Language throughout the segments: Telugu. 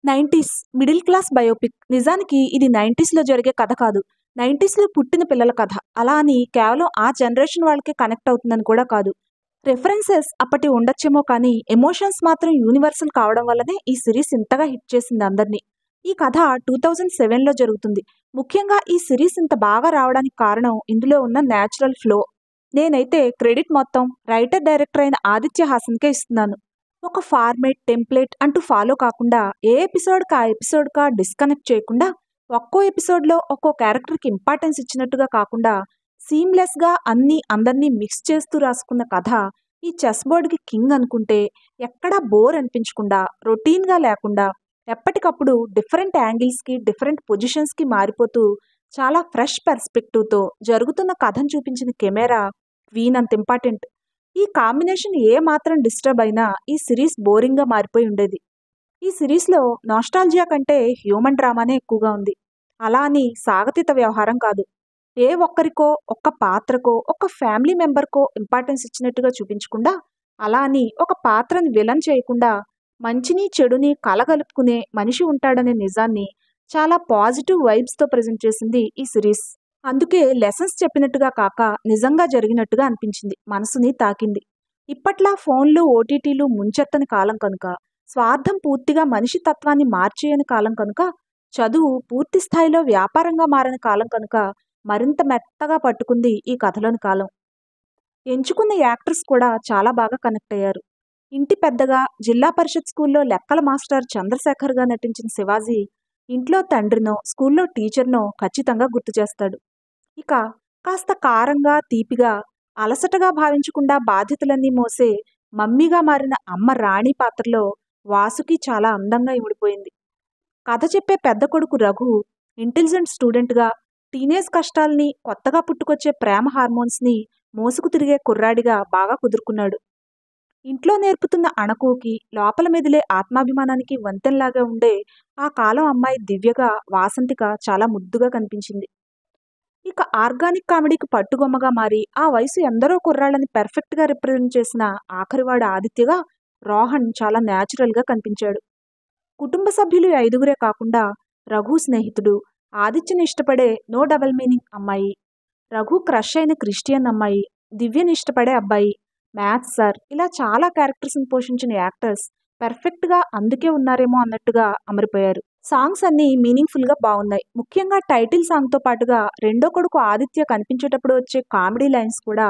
90స్ మిడిల్ క్లాస్ బయోపిక్. నిజానికి ఇది 90స్‌లో జరిగే కథ కాదు. 90స్‌లో పుట్టిన పిల్లల కథ. అలా అని కేవలం ఆ జనరేషన్ వాళ్ళకే కనెక్ట్ అవుతుందని కూడా కాదు. రిఫరెన్సెస్ అప్పటివి ఉండొచ్చేమో కానీ, ఎమోషన్స్ మాత్రం యూనివర్సల్ కావడం వల్లనే ఈ సిరీస్ ఇంతగా హిట్ చేసింది అందరిని. ఈ కథ 2007లో జరుగుతుంది. ముఖ్యంగా ఈ సిరీస్ ఇంత బాగా రావడానికి కారణం ఇందులో ఉన్న నేచురల్ ఫ్లో. నేనైతే క్రెడిట్ మొత్తం రైటర్, డైరెక్టర్ అయిన ఆదిత్య హాసన్‌కే ఇస్తున్నాను. ఒక ఫార్మేట్, టెంప్లేట్ అంటూ ఫాలో కాకుండా ఏ ఎపిసోడ్‌కా డిస్కనెక్ట్ చేయకుండా ఒక్కో ఎపిసోడ్‌లో ఒక్కో క్యారెక్టర్‌కి ఇంపార్టెన్స్ ఇచ్చినట్టుగా కాకుండా సీమ్‌లెస్‌గా అన్నీ అందరినీ మిక్స్ చేస్తూ రాసుకున్న కథ ఈ చెస్ బోర్డ్‌కి కింగ్ అనుకుంటే ఎక్కడా బోర్ అనిపించకుండా, రొటీన్‌గా లేకుండా ఎప్పటికప్పుడు డిఫరెంట్ యాంగిల్స్‌కి, డిఫరెంట్ పొజిషన్స్‌కి మారిపోతూ చాలా ఫ్రెష్ పర్స్పెక్టివ్‌తో జరుగుతున్న కథను చూపించిన కెమెరా క్వీన్ అంత ఇంపార్టెంట్. ఈ కాంబినేషన్ ఏ మాత్రం డిస్టర్బ్ అయినా ఈ సిరీస్ బోరింగ్‌గా మారిపోయి ఉండేది. ఈ సిరీస్‌లో నాస్టాల్జియా కంటే హ్యూమన్ డ్రామానే ఎక్కువగా ఉంది. అలా అని సాగతీత వ్యవహారం కాదు. ఏ ఒక్కరికో, ఒక్క పాత్రకో, ఒక ఫ్యామిలీ మెంబర్‌కో ఇంపార్టెన్స్ ఇచ్చినట్టుగా చూపించకుండా, అలా అని ఒక పాత్రని విలన్ చేయకుండా, మంచిని, చెడుని కలగలుపుకునే మనిషి ఉంటాడనే నిజాన్ని చాలా పాజిటివ్ వైబ్స్‌తో ప్రెజెంట్ చేసింది ఈ సిరీస్. అందుకే లెసన్స్ చెప్పినట్టుగా కాక నిజంగా జరిగినట్టుగా అనిపించింది. మనసుని తాకింది. ఇప్పట్లా ఫోన్లు, ఓటీటీలు ముంచెత్తని కాలం కనుక, స్వార్థం పూర్తిగా మనిషి తత్వాన్ని మార్చేయని కాలం కనుక, చదువు పూర్తి స్థాయిలో వ్యాపారంగా మారని కాలం కనుక, మరింత మెత్తగా పట్టుకుంది ఈ కథలోని కాలం. ఎంచుకున్న యాక్టర్స్ కూడా చాలా బాగా కనెక్ట్ అయ్యారు. ఇంటి పెద్దగా జిల్లా పరిషత్ స్కూల్లో లెక్కల మాస్టర్ చంద్రశేఖర్‌గా నటించిన శివాజీ, ఇంట్లో తండ్రినో, స్కూల్లో టీచర్‌నో ఖచ్చితంగా గుర్తు చేస్తాడు. ఇక కాస్త కారంగా, తీపిగా, అలసటగా భావించకుండా బాధ్యతలన్నీ మోసే మమ్మీగా మారిన అమ్మ రాణి పాత్రలో వాసుకి చాలా అందంగా ఇమిడిపోయింది. కథ చెప్పే పెద్ద కొడుకు రఘు ఇంటెలిజెంట్ స్టూడెంట్‌గా, టీనేజ్ కష్టాల్ని, కొత్తగా పుట్టుకొచ్చే ప్రేమ హార్మోన్స్‌ని మోసుకు తిరిగే కుర్రాడిగా బాగా కుదురుకున్నాడు. ఇంట్లో నేర్పుతున్న అణకువకి, లోపల మెదిలే ఆత్మాభిమానానికి వంతెనలాగా ఉండే ఆ కాలం అమ్మాయి దివ్యగా, వాసంతిక చాలా ముద్దుగా కనిపించింది. ఇక ఆర్గానిక్ కామెడీకి పట్టుగొమ్మగా మారి ఆ వయసు ఎందరో కుర్రాళ్ళని పెర్ఫెక్ట్‌గా రిప్రజెంట్ చేసిన ఆఖరివాడు ఆదిత్యగా రోహన్ చాలా న్యాచురల్‌గా కనిపించాడు. కుటుంబ సభ్యులు ఐదుగురే కాకుండా రఘు స్నేహితుడు, ఆదిత్యని ఇష్టపడే నో డబల్ మీనింగ్ అమ్మాయి, రఘు క్రష్ అయిన క్రిస్టియన్ అమ్మాయి, దివ్యని ఇష్టపడే అబ్బాయి, మ్యాథ్స్ సార్, ఇలా చాలా క్యారెక్టర్స్ని పోషించిన యాక్టర్స్ పెర్ఫెక్ట్‌గా అందుకే ఉన్నారేమో అన్నట్టుగా అమరిపోయారు. సాంగ్స్ అన్నీ మీనింగ్‌ఫుల్‌గా బావున్నాయి. ముఖ్యంగా టైటిల్ సాంగ్‌తో పాటుగా రెండో కొడుకు ఆదిత్య కనిపించేటప్పుడు వచ్చే కామెడీ లైన్స్ కూడా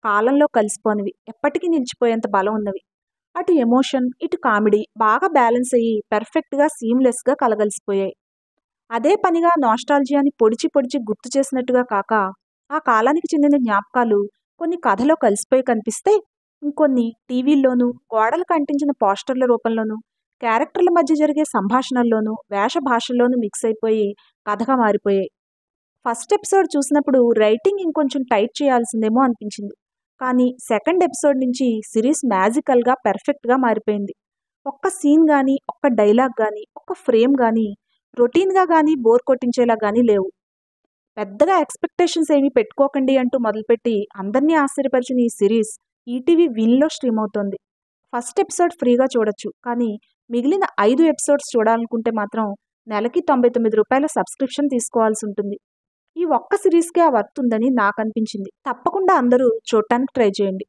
కాలంలో కలిసిపోనివి. ఎప్పటికీ నిలిచిపోయేంత బలం ఉన్నవి. అటు ఎమోషన్, ఇటు కామెడీ బాగా బ్యాలెన్స్ అయ్యి పెర్ఫెక్ట్‌గా సీమ్‌లెస్‌గా కలగలిసిపోయాయి. అదే పనిగా నాస్టాల్జియాని పొడిచి పొడిచి గుర్తు చేసినట్టుగా కాక, ఆ కాలానికి చెందిన జ్ఞాపకాలు కొన్ని కథలో కలిసిపోయి కనిపిస్తే, ఇంకొన్ని టీవీల్లోనూ, గోడలకు అంటించిన పోస్టర్ల రూపంలోనూ, క్యారెక్టర్ల మధ్య జరిగే సంభాషణల్లోనూ, వేష భాషల్లోనూ మిక్స్ అయిపోయి కథగా మారిపోయాయి. ఫస్ట్ ఎపిసోడ్ చూసినప్పుడు రైటింగ్ ఇంకొంచెం టైట్ చేయాల్సిందేమో అనిపించింది. కానీ సెకండ్ ఎపిసోడ్ నుంచి సిరీస్ మ్యాజికల్‌గా, పెర్ఫెక్ట్‌గా మారిపోయింది. ఒక్క సీన్ గానీ, ఒక్క డైలాగ్ గానీ, ఒక్క ఫ్రేమ్ గానీ, రొటీన్‌గా గానీ, బోర్ కొట్టించేలా గానీ లేవు. పెద్దగా ఎక్స్‌పెక్టేషన్స్ ఏమీ పెట్టుకోకండి అంటూ మొదలుపెట్టి అందరినీ ఆశ్చర్యపరిచిన ఈ సిరీస్ ఈటీవీ విన్‌లో స్ట్రీమ్ అవుతోంది. ఫస్ట్ ఎపిసోడ్ ఫ్రీగా చూడొచ్చు. కానీ మిగిలిన 5 ఎపిసోడ్స్ చూడాలనుకుంటే మాత్రం నెలకి రూ. 99 సబ్స్క్రిప్షన్ తీసుకోవాల్సుంటుంది. ఈ ఒక్క సిరీస్‌కే ఆ వర్త్ ఉందని నాకనిపించింది. తప్పకుండా అందరూ చూడటానికి ట్రై చేయండి.